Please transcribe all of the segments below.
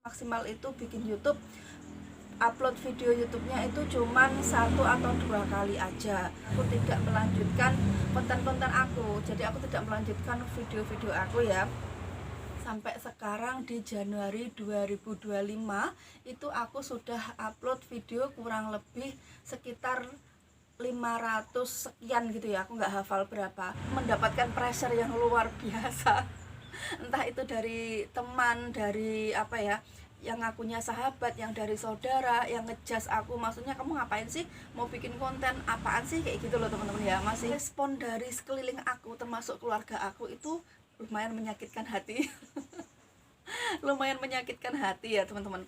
Maksimal itu bikin YouTube, upload video YouTube-nya itu cuman 1 atau 2 kali aja. Aku tidak melanjutkan konten-konten aku, jadi aku tidak melanjutkan video-video aku ya. Sampai sekarang di Januari 2025 itu aku sudah upload video kurang lebih sekitar 500 sekian gitu ya, aku nggak hafal berapa. Mendapatkan pressure yang luar biasa entah itu dari teman, dari apa ya, yang akunya sahabat, yang dari saudara, yang ngejas aku, maksudnya kamu ngapain sih, mau bikin konten apaan sih, kayak gitu loh teman-teman ya. Masih respon dari sekeliling aku termasuk keluarga aku itu lumayan menyakitkan hati lumayan menyakitkan hati ya teman-teman.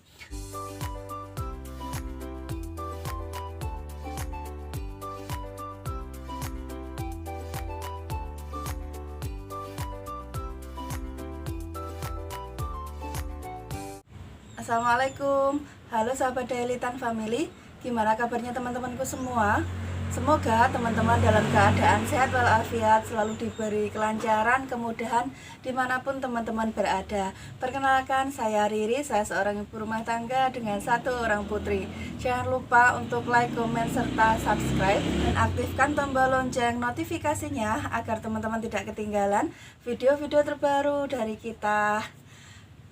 Assalamualaikum, halo sahabat Dailitan Family. Gimana kabarnya teman-temanku semua? Semoga teman-teman dalam keadaan sehat walafiat, selalu diberi kelancaran, kemudahan dimanapun teman-teman berada. Perkenalkan, saya Riri, saya seorang ibu rumah tangga dengan 1 orang putri. Jangan lupa untuk like, komen, serta subscribe dan aktifkan tombol lonceng notifikasinya agar teman-teman tidak ketinggalan video-video terbaru dari kita.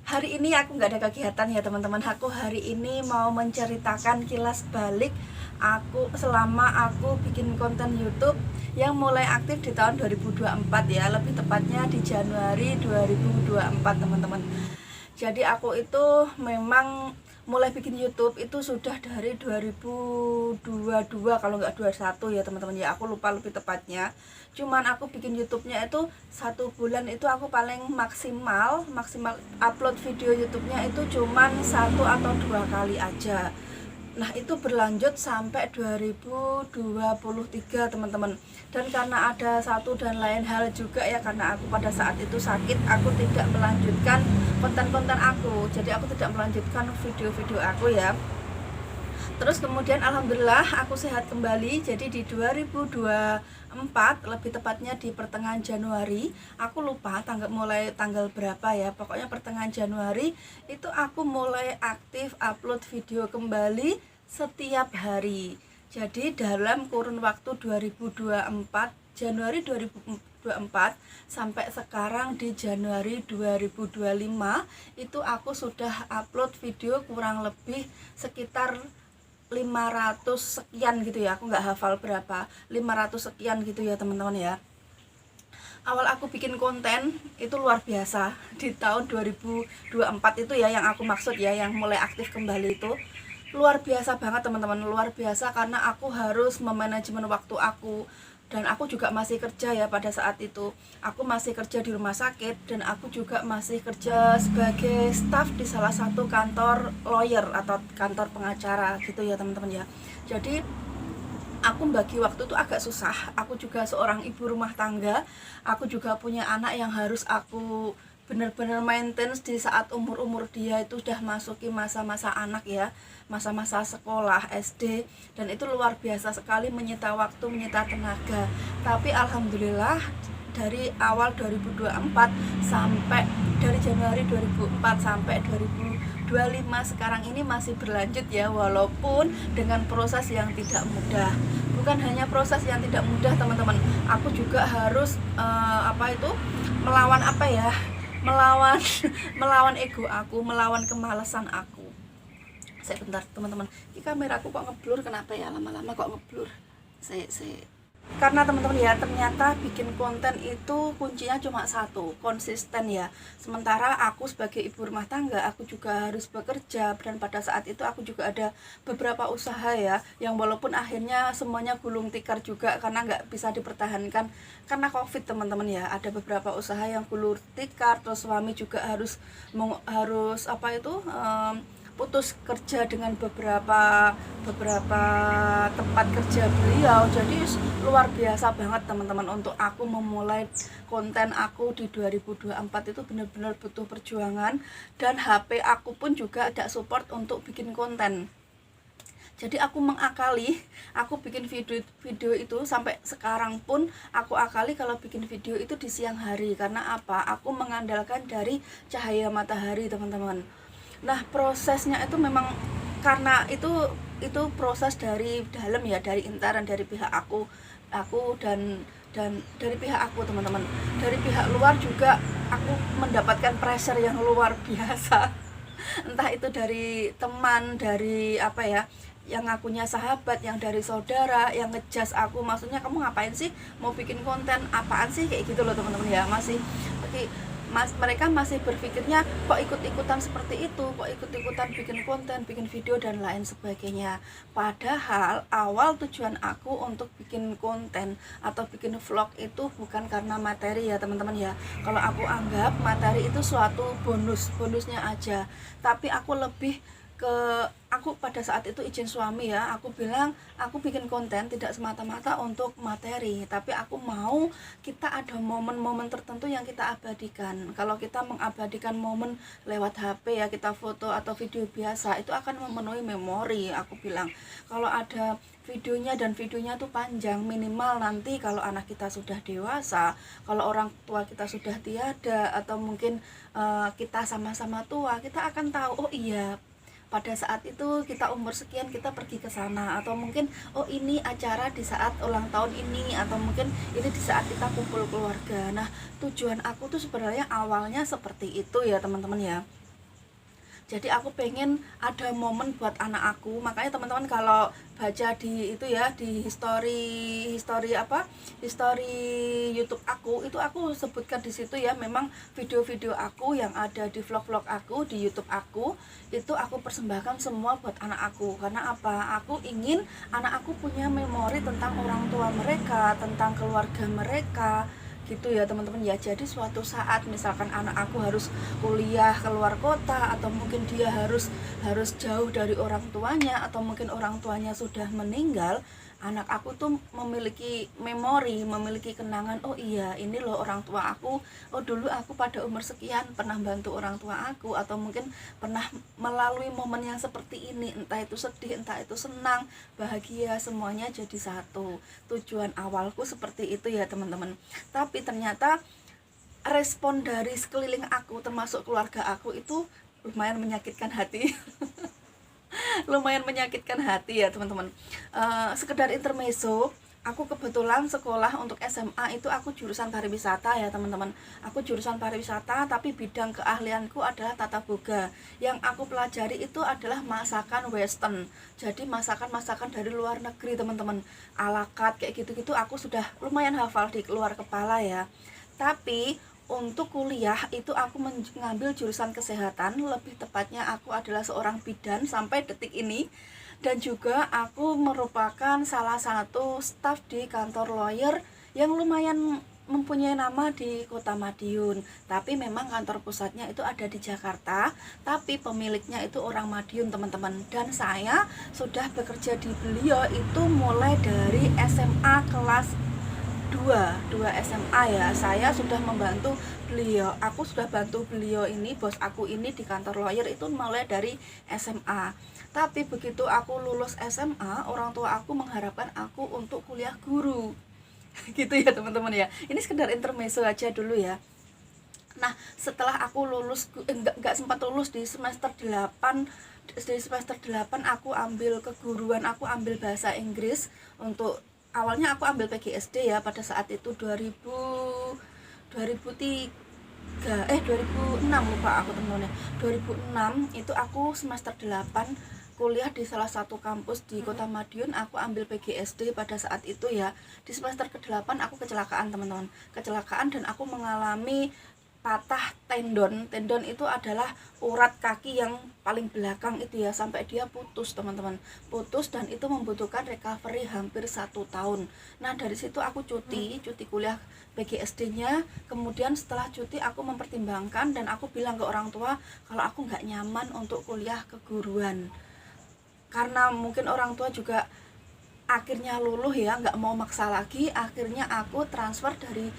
Hari ini aku nggak ada kegiatan ya teman-teman. Aku hari ini mau menceritakan kilas balik aku selama aku bikin konten YouTube yang mulai aktif di tahun 2024 ya, lebih tepatnya di Januari 2024 teman-teman. Jadi aku itu memang mulai bikin YouTube itu sudah dari 2022 kalau nggak 21 ya teman-teman ya, aku lupa lebih tepatnya. Cuman aku bikin YouTube-nya itu 1 bulan itu aku paling maksimal upload video YouTube-nya itu cuman 1 atau 2 kali aja. Nah itu berlanjut sampai 2023 teman-teman. Dan karena ada satu dan lain hal juga ya, karena aku pada saat itu sakit, aku tidak melanjutkan konten-konten aku. Jadi aku tidak melanjutkan video-video aku ya. Terus kemudian alhamdulillah aku sehat kembali. Jadi di 2024, lebih tepatnya di pertengahan Januari, aku lupa mulai tanggal berapa ya, pokoknya pertengahan Januari itu aku mulai aktif upload video kembali setiap hari. Jadi dalam kurun waktu 2024, Januari 2024 sampai sekarang di Januari 2025 itu aku sudah upload video kurang lebih sekitar 500 sekian gitu ya, aku nggak hafal berapa, 500 sekian gitu ya teman-teman ya. Awal aku bikin konten itu luar biasa di tahun 2024 itu ya, yang aku maksud ya, yang mulai aktif kembali itu luar biasa banget teman-teman, luar biasa karena aku harus memanajemen waktu aku. Dan aku juga masih kerja ya pada saat itu. Aku masih kerja di rumah sakit dan aku juga masih kerja sebagai staff di salah satu kantor lawyer atau kantor pengacara gitu ya teman-teman ya. Jadi aku bagi waktu itu agak susah. Aku juga seorang ibu rumah tangga. Aku juga punya anak yang harus aku benar-benar maintenance di saat umur-umur dia itu udah masuki masa-masa anak ya, masa-masa sekolah SD, dan itu luar biasa sekali, menyita waktu, menyita tenaga. Tapi alhamdulillah dari awal 2024 sampai dari Januari 2004 sampai 2025 sekarang ini masih berlanjut ya, walaupun dengan proses yang tidak mudah. Bukan hanya proses yang tidak mudah teman-teman, aku juga harus melawan melawan ego aku, melawan kemalasan aku. Saya bentar teman-teman, ini kameraku kok ngeblur, kenapa ya, lama-lama kok ngeblur. Karena teman-teman ya, ternyata bikin konten itu kuncinya cuma satu, konsisten ya. Sementara aku sebagai ibu rumah tangga, aku juga harus bekerja, dan pada saat itu aku juga ada beberapa usaha ya, yang walaupun akhirnya semuanya gulung tikar juga karena nggak bisa dipertahankan karena COVID teman-teman ya. Ada beberapa usaha yang gulung tikar, terus suami juga harus putus kerja dengan beberapa tempat kerja beliau. Jadi luar biasa banget teman-teman, untuk aku memulai konten aku di 2024 itu benar-benar butuh perjuangan, dan HP aku pun juga tidak support untuk bikin konten. Jadi aku bikin video itu sampai sekarang pun aku akali kalau bikin video itu di siang hari. Karena apa? Aku mengandalkan dari cahaya matahari teman-teman. Nah, prosesnya itu memang karena itu proses dari dalam ya, dari intern, dari pihak aku dan dari pihak aku, teman-teman. Dari pihak luar juga aku mendapatkan pressure yang luar biasa. Entah itu dari teman, dari apa ya, yang ngakunya sahabat, yang dari saudara, yang ngejas aku, maksudnya kamu ngapain sih, mau bikin konten apaan sih, kayak gitu loh teman-teman ya. Mereka masih berpikirnya kok ikut-ikutan seperti itu, kok ikut-ikutan bikin konten, bikin video dan lain sebagainya. Padahal awal tujuan aku untuk bikin konten atau bikin vlog itu bukan karena materi ya teman-teman ya. Kalau aku anggap materi itu suatu bonusnya aja, tapi aku lebih ke aku pada saat itu izin suami ya, aku bilang aku bikin konten tidak semata-mata untuk materi, tapi aku mau kita ada momen-momen tertentu yang kita abadikan. Kalau kita mengabadikan momen lewat HP ya, kita foto atau video biasa, itu akan memenuhi memori. Aku bilang kalau ada videonya dan videonya tuh panjang, minimal nanti kalau anak kita sudah dewasa, kalau orang tua kita sudah tiada, atau mungkin kita sama-sama tua, kita akan tahu, oh iya pada saat itu kita umur sekian kita pergi ke sana, atau mungkin oh ini acara di saat ulang tahun ini, atau mungkin ini di saat kita kumpul keluarga. Nah, tujuan aku tuh sebenarnya awalnya seperti itu ya teman-teman ya. Jadi aku pengen ada momen buat anak aku. Makanya teman-teman kalau baca di itu ya, di history YouTube aku, itu aku sebutkan di situ ya, memang video-video aku yang ada di vlog-vlog aku di YouTube aku itu aku persembahkan semua buat anak aku. Karena apa? Aku ingin anak aku punya memori tentang orang tua mereka, tentang keluarga mereka, gitu ya teman-teman ya. Jadi suatu saat misalkan anak aku harus kuliah keluar kota, atau mungkin dia harus jauh dari orang tuanya, atau mungkin orang tuanya sudah meninggal, anak aku tuh memiliki memori, memiliki kenangan, oh iya ini loh orang tua aku, oh dulu aku pada umur sekian pernah bantu orang tua aku, atau mungkin pernah melalui momen yang seperti ini, entah itu sedih, entah itu senang, bahagia, semuanya jadi satu. Tujuan awalku seperti itu ya teman-teman. Tapi ternyata respon dari sekeliling aku, termasuk keluarga aku, itu lumayan menyakitkan hati. Lumayan menyakitkan hati ya teman-teman. Sekedar intermezzo, aku kebetulan sekolah untuk SMA itu aku jurusan pariwisata ya teman-teman. Aku jurusan pariwisata, tapi bidang keahlianku adalah tata boga. Yang aku pelajari itu adalah masakan western. Jadi masakan-masakan dari luar negeri teman-teman. Ala carte kayak gitu-gitu aku sudah lumayan hafal di luar kepala ya. Tapi untuk kuliah itu aku mengambil jurusan kesehatan, lebih tepatnya aku adalah seorang bidan sampai detik ini. Dan juga aku merupakan salah satu staf di kantor lawyer yang lumayan mempunyai nama di Kota Madiun. Tapi memang kantor pusatnya itu ada di Jakarta, tapi pemiliknya itu orang Madiun teman-teman. Dan saya sudah bekerja di beliau itu mulai dari SMA kelas 2 SMA ya. Saya sudah membantu beliau, aku sudah bantu beliau ini, bos aku ini di kantor lawyer itu mulai dari SMA. Tapi begitu aku lulus SMA, orang tua aku mengharapkan aku untuk kuliah guru. Gitu ya teman-teman ya. Ini sekedar intermezzo aja dulu ya. Nah, setelah aku lulus, enggak sempat lulus di semester 8. Di semester 8 aku ambil keguruan, aku ambil bahasa Inggris. Untuk awalnya aku ambil PGSD ya, pada saat itu 2006 lupa aku temennya. 2006 itu aku semester 8 kuliah di salah satu kampus di Kota Madiun. Aku ambil PGSD pada saat itu ya. Di semester ke-8 aku kecelakaan teman-teman. Kecelakaan dan aku mengalami patah tendon. Tendon itu adalah urat kaki yang paling belakang itu ya, sampai dia putus teman-teman, putus, dan itu membutuhkan recovery hampir 1 tahun. Nah dari situ aku cuti kuliah PGSD nya. Kemudian setelah cuti aku mempertimbangkan dan aku bilang ke orang tua kalau aku nggak nyaman untuk kuliah keguruan, karena mungkin orang tua juga akhirnya luluh ya, nggak mau maksa lagi. Akhirnya aku transfer dari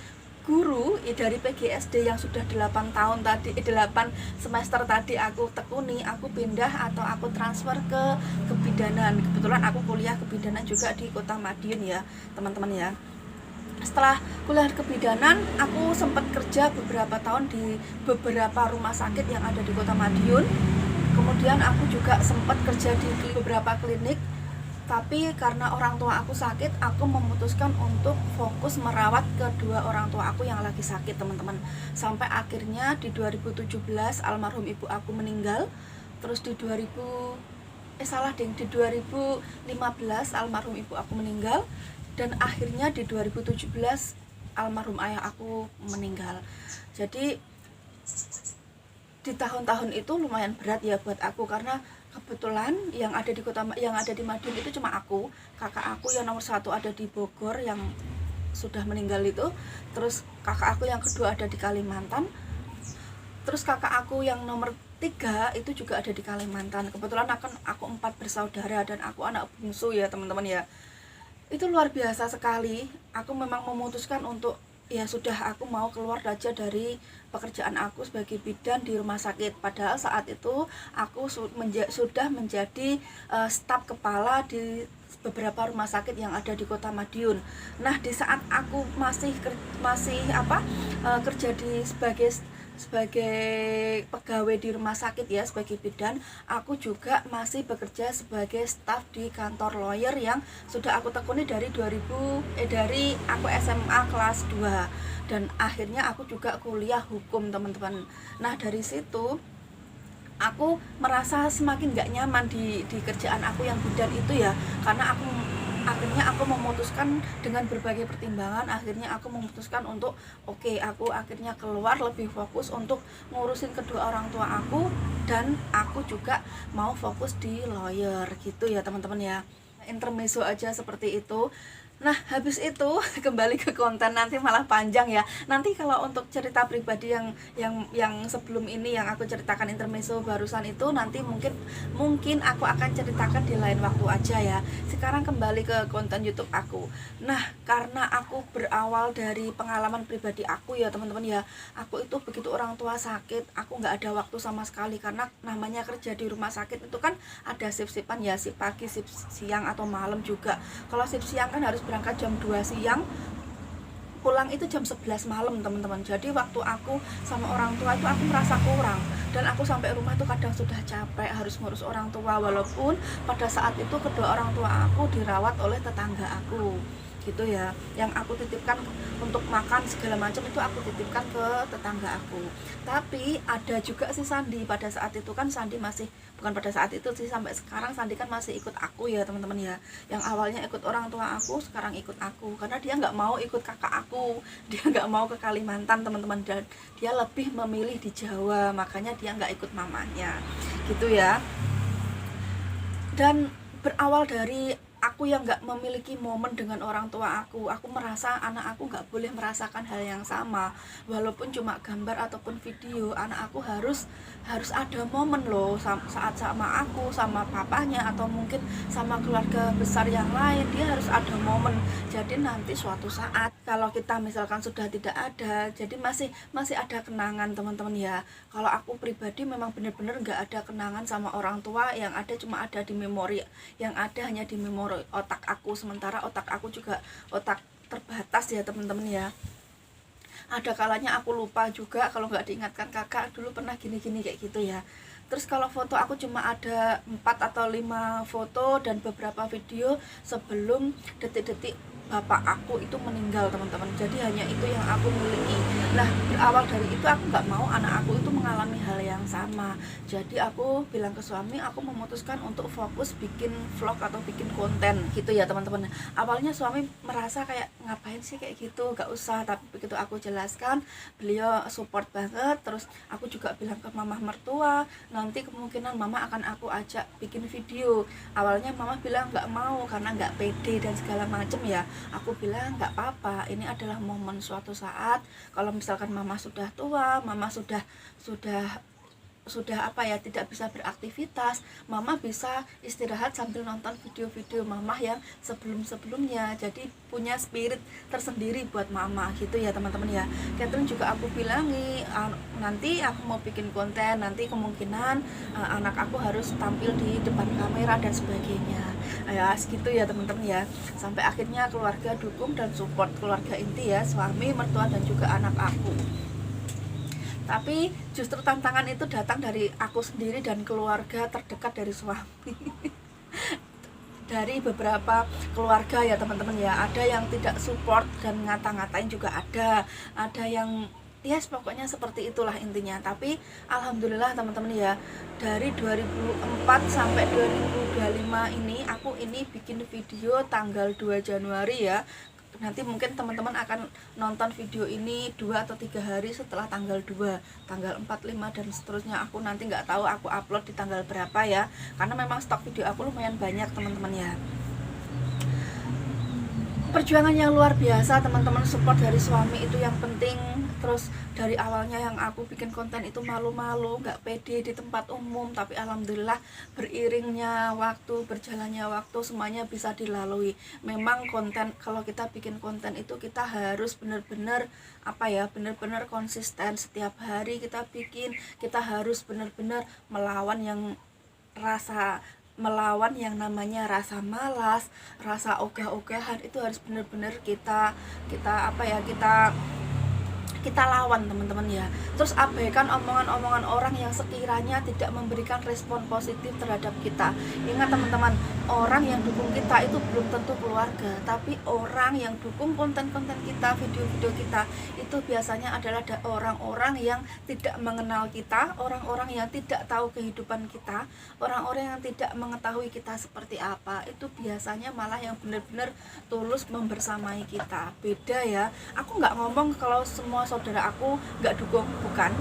guru dari PGSD yang sudah 8 tahun tadi, 8 semester tadi aku tekuni, aku pindah atau aku transfer ke kebidanan. Kebetulan aku kuliah kebidanan juga di Kota Madiun ya teman-teman ya. Setelah kuliah kebidanan, aku sempat kerja beberapa tahun di beberapa rumah sakit yang ada di Kota Madiun. kemudian aku juga sempat kerja di beberapa klinik, tapi karena orang tua aku sakit, aku memutuskan untuk fokus merawat kedua orang tua aku yang lagi sakit, teman-teman. Sampai akhirnya di 2017 almarhum ibu aku meninggal. Terus di 2015 almarhum ibu aku meninggal. Dan akhirnya di 2017 almarhum ayah aku meninggal. Jadi di tahun-tahun itu lumayan berat ya buat aku, karena kebetulan yang ada di Madiun itu cuma aku, kakak aku yang nomor 1 ada di Bogor yang sudah meninggal itu, terus kakak aku yang kedua ada di Kalimantan, terus kakak aku yang nomor 3 itu juga ada di Kalimantan. Kebetulan aku 4 bersaudara dan aku anak bungsu ya teman-teman ya. Itu luar biasa sekali. Aku memang memutuskan untuk ya sudah, aku mau keluar aja dari pekerjaan aku sebagai bidan di rumah sakit. Padahal saat itu aku sudah menjadi staf kepala di beberapa rumah sakit yang ada di Kota Madiun. Nah, di saat aku masih kerja sebagai pegawai di rumah sakit ya, sebagai bidan, aku juga masih bekerja sebagai staf di kantor lawyer yang sudah aku tekuni dari aku SMA kelas 2, dan akhirnya aku juga kuliah hukum, teman-teman. Nah, dari situ aku merasa semakin gak nyaman di kerjaan aku yang bidan itu ya, karena akhirnya aku memutuskan dengan berbagai pertimbangan, akhirnya aku memutuskan untuk aku akhirnya keluar, lebih fokus untuk ngurusin kedua orang tua aku, dan aku juga mau fokus di lawyer gitu ya teman-teman ya. Intermezzo aja seperti itu. Nah, habis itu kembali ke konten, nanti malah panjang ya. Nanti kalau untuk cerita pribadi yang sebelum ini yang aku ceritakan intermezzo barusan itu, nanti mungkin aku akan ceritakan di lain waktu aja ya. Sekarang kembali ke konten YouTube aku. Nah, karena aku berawal dari pengalaman pribadi aku ya teman-teman ya. Aku itu begitu orang tua sakit, aku nggak ada waktu sama sekali, karena namanya kerja di rumah sakit itu kan ada shift-shiftan ya, shift pagi, shift siang atau malam juga. Kalau shift siang kan harus berangkat jam 2 siang, pulang itu jam 11 malam teman-teman. Jadi waktu aku sama orang tua itu aku merasa kurang, dan aku sampai rumah itu kadang sudah capek harus ngurus orang tua, walaupun pada saat itu kedua orang tua aku dirawat oleh tetangga aku gitu ya, yang aku titipkan untuk makan segala macam itu aku titipkan ke tetangga aku. Tapi ada juga si Sandi, pada saat itu kan Sandi masih, bukan pada saat itu sih, sampai sekarang Sandi kan masih ikut aku ya teman-teman ya. Yang awalnya ikut orang tua aku, sekarang ikut aku, karena dia nggak mau ikut kakak aku, dia nggak mau ke Kalimantan teman-teman, dan dia lebih memilih di Jawa, makanya dia nggak ikut mamanya gitu ya. Dan berawal dari aku yang nggak memiliki momen dengan orang tua aku merasa anak aku nggak boleh merasakan hal yang sama, walaupun cuma gambar ataupun video. Anak aku harus ada momen loh saat sama aku, sama papanya, atau mungkin sama keluarga besar yang lain. Dia harus ada momen, jadi nanti suatu saat kalau kita misalkan sudah tidak ada, jadi masih ada kenangan teman-teman ya. Kalau aku pribadi memang benar-benar nggak ada kenangan sama orang tua, yang ada cuma ada di memori, yang ada hanya di memori otak aku. Sementara otak aku juga otak terbatas ya teman-teman ya. Ada kalanya aku lupa juga kalau nggak diingatkan kakak dulu pernah gini-gini kayak gitu ya. Terus kalau foto aku cuma ada 4 atau 5 foto dan beberapa video sebelum detik-detik bapak aku itu meninggal teman-teman. Jadi hanya itu yang aku miliki. Nah, berawal dari itu aku nggak mau anak aku itu mengalami hal yang sama. Jadi aku bilang ke suami, aku memutuskan untuk fokus bikin vlog atau bikin konten gitu ya teman-teman. Awalnya suami merasa kayak ngapain sih kayak gitu, nggak usah. Tapi begitu aku jelaskan, beliau support banget. Terus aku juga bilang ke mama mertua, nanti kemungkinan mama akan aku ajak bikin video. Awalnya mama bilang nggak mau karena nggak pede dan segala macem ya. Aku bilang nggak apa-apa, ini adalah momen suatu saat. Kalau misalkan mama sudah tua, mama sudah tidak bisa beraktivitas, mama bisa istirahat sambil nonton video-video mama yang sebelumnya. Jadi punya spirit tersendiri buat mama gitu ya teman-teman ya. Catherine juga aku bilangi, nanti aku mau bikin konten, nanti kemungkinan anak aku harus tampil di depan kamera dan sebagainya ya, segitu ya teman-teman ya. Sampai akhirnya keluarga dukung dan support, keluarga inti ya, suami, mertua dan juga anak aku. Tapi justru tantangan itu datang dari aku sendiri dan keluarga terdekat dari suami. Dari beberapa keluarga ya teman-teman ya, ada yang tidak support dan ngata-ngatain juga ada yang yes pokoknya seperti itulah intinya. Tapi alhamdulillah teman-teman ya, dari 2004 sampai 2025 ini aku ini bikin video tanggal 2 Januari ya. Nanti mungkin teman-teman akan nonton video ini 2 atau 3 hari setelah tanggal 2, tanggal 4, 5 dan seterusnya. Aku nanti nggak tahu aku upload di tanggal berapa ya, karena memang stok video aku lumayan banyak teman-teman ya. Perjuangan yang luar biasa teman-teman, support dari suami itu yang penting. Terus dari awalnya yang aku bikin konten itu malu-malu, nggak pede di tempat umum, tapi alhamdulillah beriringnya waktu, berjalannya waktu, semuanya bisa dilalui. Memang konten, kalau kita bikin konten itu kita harus benar-benar benar-benar konsisten. Setiap hari kita bikin, kita harus benar-benar melawan yang namanya rasa malas, rasa ogah-ogahan. Itu harus benar-benar kita lawan teman-teman ya. Terus abaikan omongan-omongan orang yang sekiranya tidak memberikan respon positif terhadap kita. Ingat teman-teman, orang yang dukung kita itu belum tentu keluarga, tapi orang yang dukung konten-konten kita, video-video kita itu biasanya adalah orang-orang yang tidak mengenal kita, orang-orang yang tidak tahu kehidupan kita, orang-orang yang tidak mengetahui kita seperti apa. Itu biasanya malah yang benar-benar tulus membersamai kita. Beda ya, aku nggak ngomong kalau semua saudara aku nggak dukung, bukan,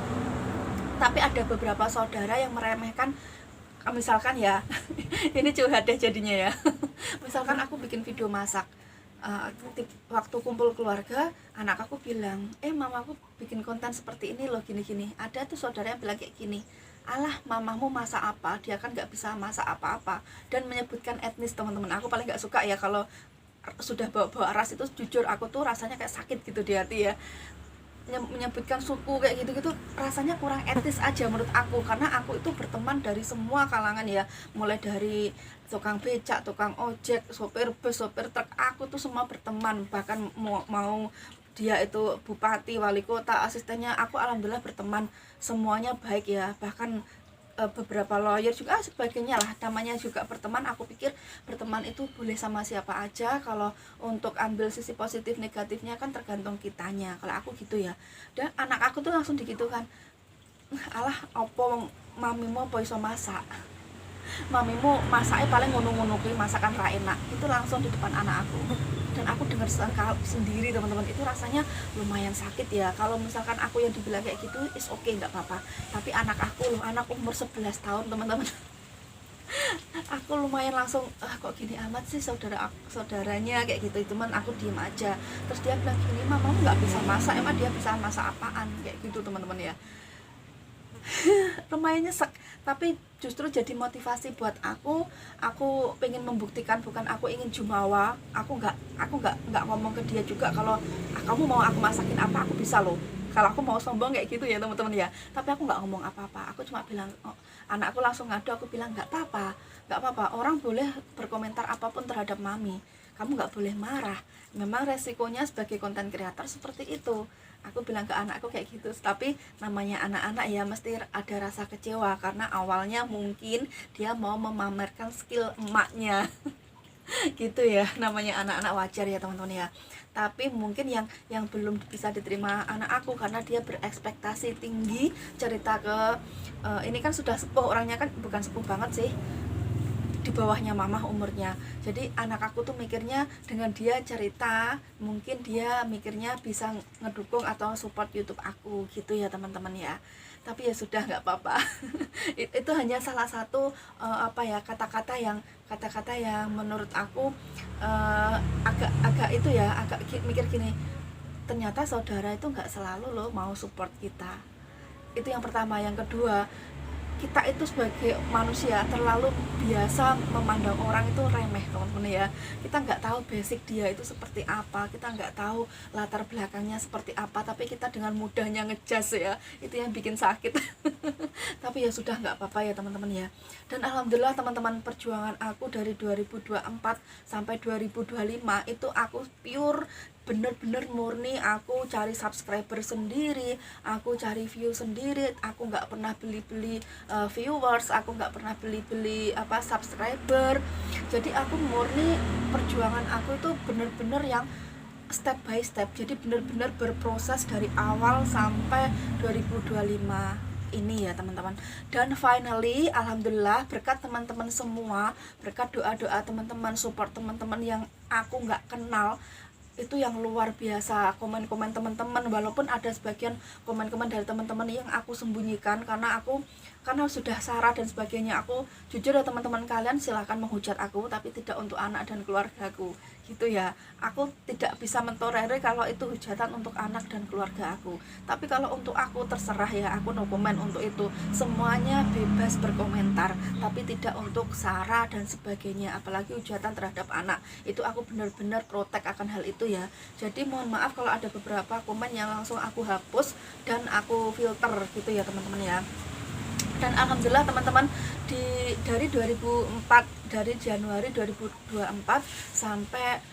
tapi ada beberapa saudara yang meremehkan. Misalkan ya ini curhat deh jadinya ya. Misalkan aku bikin video masak, waktu kumpul keluarga, anak aku bilang, mama aku bikin konten seperti ini loh, gini-gini. Ada tuh saudara yang bilang kayak gini, alah mamamu masak apa, dia kan nggak bisa masak apa-apa, dan menyebutkan etnis teman-teman. Aku paling nggak suka ya kalau sudah bawa ras, itu jujur aku tuh rasanya kayak sakit gitu di hati ya. Menyebutkan suku kayak gitu-gitu rasanya kurang etis aja menurut aku, karena aku itu berteman dari semua kalangan ya, mulai dari tukang becak, tukang ojek, sopir bus, sopir truk, aku tuh semua berteman. Bahkan mau dia itu bupati, wali kota, asistennya, aku alhamdulillah berteman, semuanya baik ya. Bahkan beberapa lawyer juga sebagainya lah, namanya juga berteman. Aku pikir berteman itu boleh sama siapa aja. Kalau untuk ambil sisi positif negatifnya kan tergantung kitanya, kalau aku gitu ya. Dan anak aku tuh langsung digitukan, alah opo mamimu apa iso masak, mamimu masaknya paling ngono-ngono kuwi, masakan ra enak. Itu langsung di depan anak aku, dan aku dengar sendiri teman-teman, itu rasanya lumayan sakit ya. Kalau misalkan aku yang dibilang kayak gitu is oke, nggak apa-apa, tapi anak aku loh, anak umur 11 tahun teman-teman. Aku lumayan langsung, kok gini amat sih saudaranya kayak gitu. Cuman aku diem aja. Terus dia bilang gini, mama nggak bisa masak, emang dia bisa masak apaan, kayak gitu teman-teman ya. Lumayan nyesek, tapi justru jadi motivasi buat aku pengen membuktikan, bukan aku ingin jumawa. Aku nggak ngomong ke dia juga kalau kamu mau aku masakin apa, aku bisa loh. Kalau aku mau sombong kayak gitu ya teman-teman ya, tapi aku nggak ngomong apa-apa. Aku cuma bilang, anakku langsung ngadu, aku bilang nggak apa-apa, orang boleh berkomentar apapun terhadap mami, kamu nggak boleh marah, memang resikonya sebagai konten kreator seperti itu. Aku bilang ke anakku kayak gitu. Tapi namanya anak-anak ya, mesti ada rasa kecewa, karena awalnya mungkin dia mau memamerkan skill emaknya. Gitu ya, namanya anak-anak, wajar ya teman-teman ya. Tapi mungkin yang belum bisa diterima anak aku, karena dia berekspektasi tinggi, cerita ke ini kan sudah sepuh orangnya, kan bukan sepuh banget sih, di bawahnya mamah umurnya. Jadi anak aku tuh mikirnya dengan dia cerita, mungkin dia mikirnya bisa ngedukung atau support YouTube aku gitu ya teman-teman ya. Tapi ya sudah, nggak apa-apa. Itu hanya salah satu kata-kata yang menurut aku agak itu ya, agak mikir gini, ternyata saudara itu nggak selalu loh mau support kita. Itu yang pertama. Yang kedua, kita itu sebagai manusia terlalu biasa memandang orang itu remeh teman-teman ya. Kita nggak tahu basic dia itu seperti apa, kita nggak tahu latar belakangnya seperti apa, tapi kita dengan mudahnya ngejudge ya. Itu yang bikin sakit. Tapi ya sudah, nggak apa-apa ya teman-teman ya. Dan alhamdulillah teman-teman, perjuangan aku dari 2024 sampai 2025 itu aku pure bener-bener murni aku cari subscriber sendiri, aku cari view sendiri, aku nggak pernah beli-beli viewers, aku nggak pernah beli-beli subscriber. Jadi aku murni, perjuangan aku itu bener-bener yang step by step, jadi bener-bener berproses dari awal sampai 2025 ini ya teman-teman. Dan finally alhamdulillah berkat teman-teman semua, berkat doa-doa teman-teman, support teman-teman yang aku nggak kenal itu yang luar biasa, komen-komen teman-teman, walaupun ada sebagian komen-komen dari teman-teman yang aku sembunyikan karena sudah sarah dan sebagainya. Aku jujur ya teman-teman, kalian silahkan menghujat aku, tapi tidak untuk anak dan keluarga aku gitu ya. Aku tidak bisa mentolerir kalau itu hujatan untuk anak dan keluarga aku, tapi kalau untuk aku terserah ya, aku no comment untuk itu. Semuanya bebas berkomentar, tapi tidak untuk sarah dan sebagainya, apalagi hujatan terhadap anak. Itu aku benar-benar protek akan hal itu ya. Jadi mohon maaf kalau ada beberapa komen yang langsung aku hapus dan aku filter gitu ya teman-teman ya. Dan alhamdulillah teman-teman, dari 2004, dari Januari 2024 sampai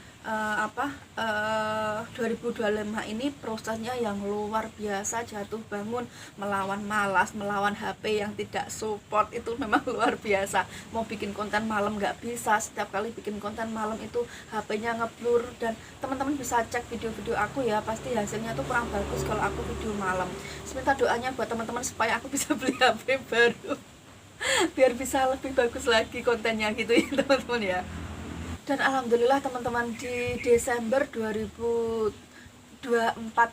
2025 ini prosesnya yang luar biasa, jatuh bangun, melawan malas, melawan HP yang tidak support, itu memang luar biasa. Mau bikin konten malam nggak bisa, setiap kali bikin konten malam itu HP-nya ngeblur. Dan teman-teman bisa cek video-video aku ya, pasti hasilnya tuh kurang bagus kalau aku video malam. Minta doanya buat teman-teman supaya aku bisa beli HP baru biar bisa lebih bagus lagi kontennya gitu ya teman-teman ya. Dan alhamdulillah teman-teman, di Desember 2024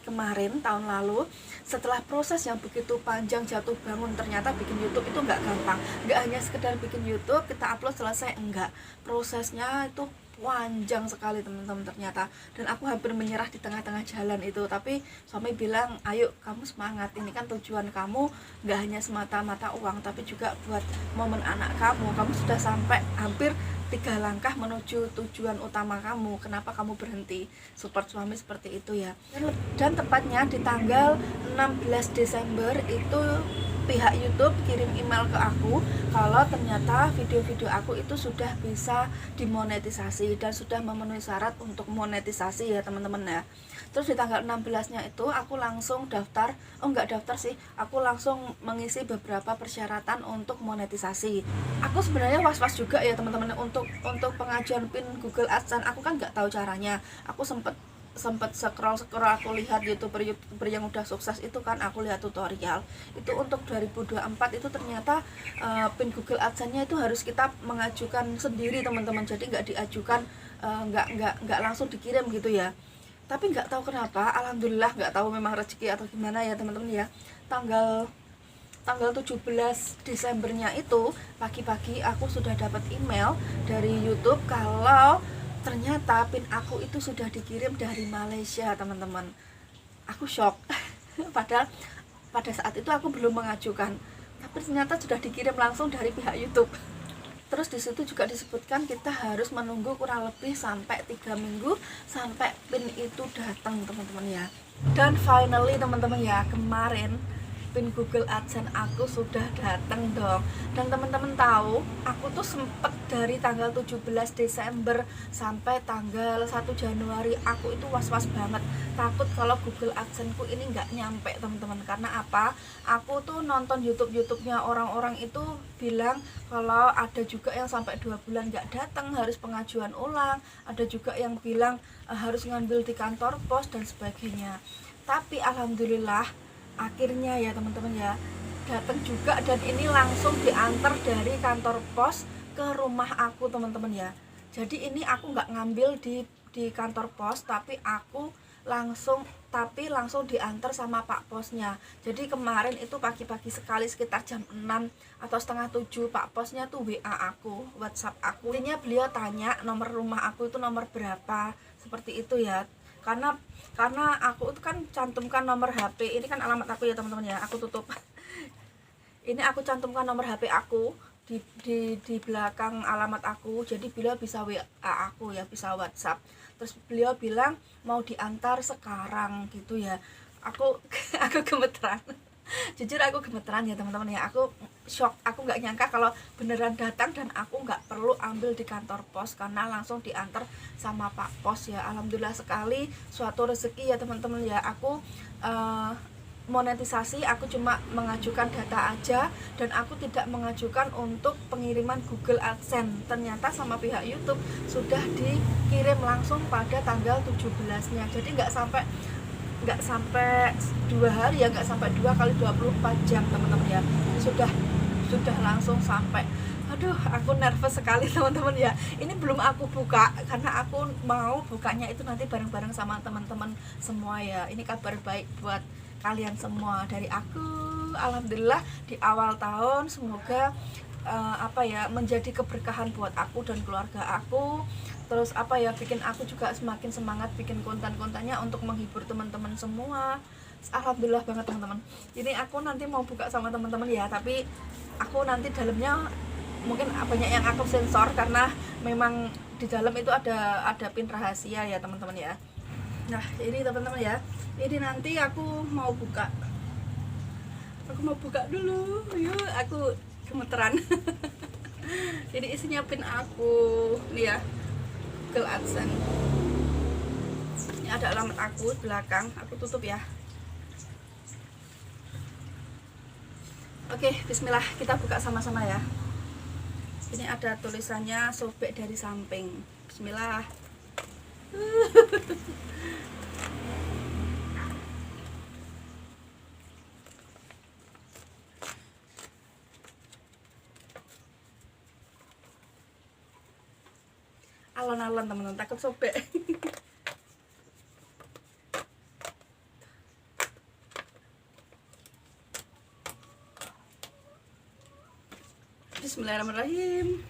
kemarin, tahun lalu, setelah proses yang begitu panjang jatuh bangun, ternyata bikin YouTube itu nggak gampang. Nggak hanya sekedar bikin YouTube kita upload selesai, enggak, prosesnya itu panjang sekali teman-teman ternyata. Dan aku hampir menyerah di tengah-tengah jalan itu, tapi suami bilang, ayo kamu semangat, ini kan tujuan kamu nggak hanya semata-mata uang, tapi juga buat momen anak kamu. Kamu sudah sampai hampir 3 langkah menuju tujuan utama kamu, kenapa kamu berhenti? Support suami seperti itu ya. Dan tepatnya di tanggal 16 Desember itu pihak YouTube kirim email ke aku kalau ternyata video-video aku itu sudah bisa dimonetisasi dan sudah memenuhi syarat untuk monetisasi ya teman-teman ya. Terus di tanggal 16-nya itu aku langsung daftar, aku langsung mengisi beberapa persyaratan untuk monetisasi. Aku sebenarnya was-was juga ya teman-teman untuk pengajuan PIN Google AdSense. Aku kan nggak tahu caranya. Aku sempat scroll aku lihat youtuber yang udah sukses itu kan, aku lihat tutorial itu untuk 2024 itu ternyata PIN Google AdSense-nya itu harus kita mengajukan sendiri teman-teman. Jadi nggak diajukan, nggak langsung dikirim gitu ya. Tapi nggak tahu kenapa, alhamdulillah, nggak tahu memang rezeki atau gimana ya teman-teman ya, tanggal 17 Desembernya itu pagi-pagi aku sudah dapat email dari YouTube kalau ternyata PIN aku itu sudah dikirim dari Malaysia teman-teman. Aku shock padahal pada saat itu aku belum mengajukan, tapi ternyata sudah dikirim langsung dari pihak YouTube. Terus di situ juga disebutkan kita harus menunggu kurang lebih sampai 3 minggu sampai PIN itu datang teman-teman ya. Dan finally teman-teman ya, kemarin PIN Google AdSense aku sudah datang dong. Dan teman-teman tahu, aku tuh sempet dari tanggal 17 Desember sampai tanggal 1 Januari aku itu was-was banget, takut kalau Google AdSense-ku ini nggak nyampe teman-teman. Karena apa? Aku tuh nonton YouTube-nya orang-orang itu bilang kalau ada juga yang sampai 2 bulan nggak datang, harus pengajuan ulang. Ada juga yang bilang harus ngambil di kantor pos dan sebagainya. Tapi alhamdulillah akhirnya ya teman-teman ya, datang juga, dan ini langsung diantar dari kantor pos ke rumah aku teman-teman ya. Jadi ini aku nggak ngambil di kantor pos, tapi aku langsung diantar sama Pak Posnya. Jadi kemarin itu pagi-pagi sekali sekitar jam 6 atau setengah 7 Pak Posnya tuh WA aku, WhatsApp aku. Intinya beliau tanya nomor rumah aku itu nomor berapa, seperti itu ya. Karena aku itu kan cantumkan nomor HP, ini kan alamat aku ya teman-teman ya, aku tutup. Ini aku cantumkan nomor HP aku di belakang alamat aku, jadi beliau bisa WA aku ya, bisa WhatsApp. Terus beliau bilang mau diantar sekarang gitu ya. Aku gemeteran. Jujur aku gemeteran ya teman-teman ya. Aku shock, aku nggak nyangka kalau beneran datang dan aku nggak perlu ambil di kantor pos karena langsung diantar sama Pak Pos ya. Alhamdulillah sekali, suatu rezeki ya teman-teman ya. Aku monetisasi, aku cuma mengajukan data aja dan aku tidak mengajukan untuk pengiriman Google AdSense. Ternyata sama pihak YouTube sudah dikirim langsung pada tanggal 17-nya. Jadi nggak sampai 2 hari ya, nggak sampai 2 kali 24 jam teman-teman ya. Sudah langsung sampai. Aduh, aku nervous sekali teman-teman ya. Ini belum aku buka karena aku mau bukanya itu nanti bareng-bareng sama teman-teman semua ya. Ini kabar baik buat kalian semua dari aku. Alhamdulillah di awal tahun semoga menjadi keberkahan buat aku dan keluarga aku. Terus bikin aku juga semakin semangat bikin konten-kontennya untuk menghibur teman-teman semua. Alhamdulillah banget teman-teman. Ini aku nanti mau buka sama teman-teman ya, tapi aku nanti dalamnya mungkin banyak yang aku sensor karena memang di dalam itu ada pin rahasia ya teman-teman ya. Nah ini teman-teman ya, ini nanti aku mau buka dulu, yuk, aku gemeteran. Ini isinya pin aku nih ya, Google AdSense. Ini ada alamat aku belakang, aku tutup ya. Oke, bismillah, kita buka sama-sama ya. Ini ada tulisannya sobek dari samping. Bismillah. Alon-alon teman-teman, takut sobek. Bismillahirrahmanirrahim.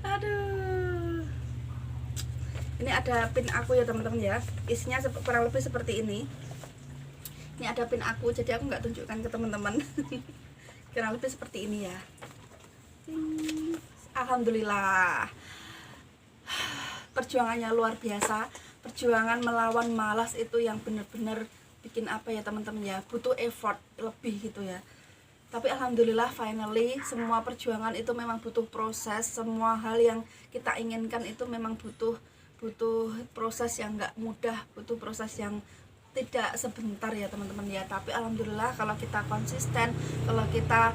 Aduh. Ini ada pin aku ya teman-teman ya. Isinya kurang lebih seperti ini. Ini ada pin aku, jadi aku nggak tunjukkan ke teman-teman. Kurang lebih seperti ini ya. Alhamdulillah. Perjuangannya luar biasa. Perjuangan melawan malas itu yang benar-benar bikin ya teman-teman ya. Butuh effort lebih gitu ya. Tapi alhamdulillah finally semua perjuangan itu memang butuh proses. Semua hal yang kita inginkan itu memang butuh proses yang nggak mudah, butuh proses yang tidak sebentar ya teman-teman ya. Tapi alhamdulillah kalau kita konsisten, kalau kita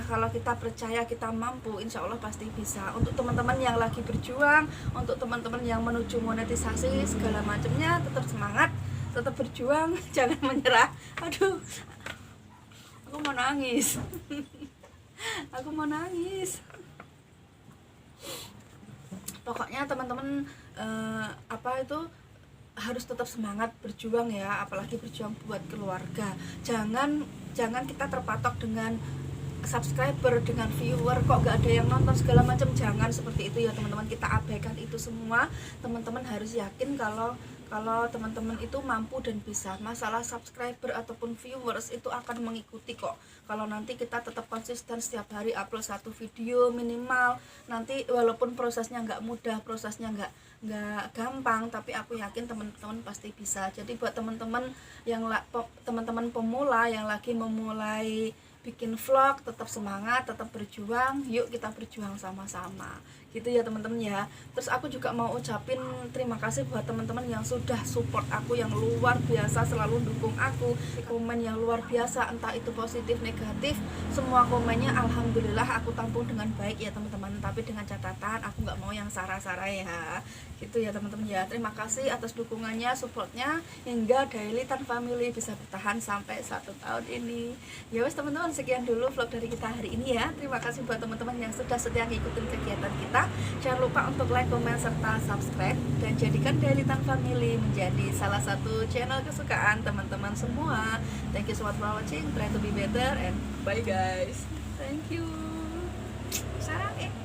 kalau kita percaya kita mampu, insya Allah pasti bisa. Untuk teman-teman yang lagi berjuang, untuk teman-teman yang menuju monetisasi segala macamnya, tetap semangat, tetap berjuang, jangan menyerah. Aduh, aku mau nangis. Aku mau nangis. Pokoknya teman-teman harus tetap semangat berjuang ya, apalagi berjuang buat keluarga. Jangan kita terpatok dengan subscriber, dengan viewer, kok gak ada yang nonton segala macam. Jangan seperti itu ya teman-teman, kita abaikan itu semua. Teman-teman harus yakin kalau teman-teman itu mampu dan bisa. Masalah subscriber ataupun viewers itu akan mengikuti kok. Kalau nanti kita tetap konsisten setiap hari upload 1 video minimal, nanti walaupun prosesnya nggak mudah, prosesnya nggak gampang, tapi aku yakin teman-teman pasti bisa. Jadi buat teman-teman teman-teman pemula yang lagi memulai bikin vlog, tetap semangat, tetap berjuang. Yuk kita berjuang sama-sama gitu ya teman-teman ya. Terus aku juga mau ucapin terima kasih buat teman-teman yang sudah support aku, yang luar biasa selalu dukung aku, komen yang luar biasa, entah itu positif negatif, semua komennya alhamdulillah aku tampung dengan baik ya teman-teman. Tapi dengan catatan aku nggak mau yang sara-sara ya, gitu ya teman-teman ya. Terima kasih atas dukungannya, supportnya, hingga Daily Tan Family bisa bertahan sampai 1 tahun ini. Ya wes teman-teman, sekian dulu vlog dari kita hari ini ya. Terima kasih buat teman-teman yang sudah setia ngikutin kegiatan kita. Jangan lupa untuk like, komen, serta subscribe, dan jadikan Daily Tan Family menjadi salah satu channel kesukaan teman-teman semua. Thank you so much for watching. Try to be better and bye guys. Thank you. Sarang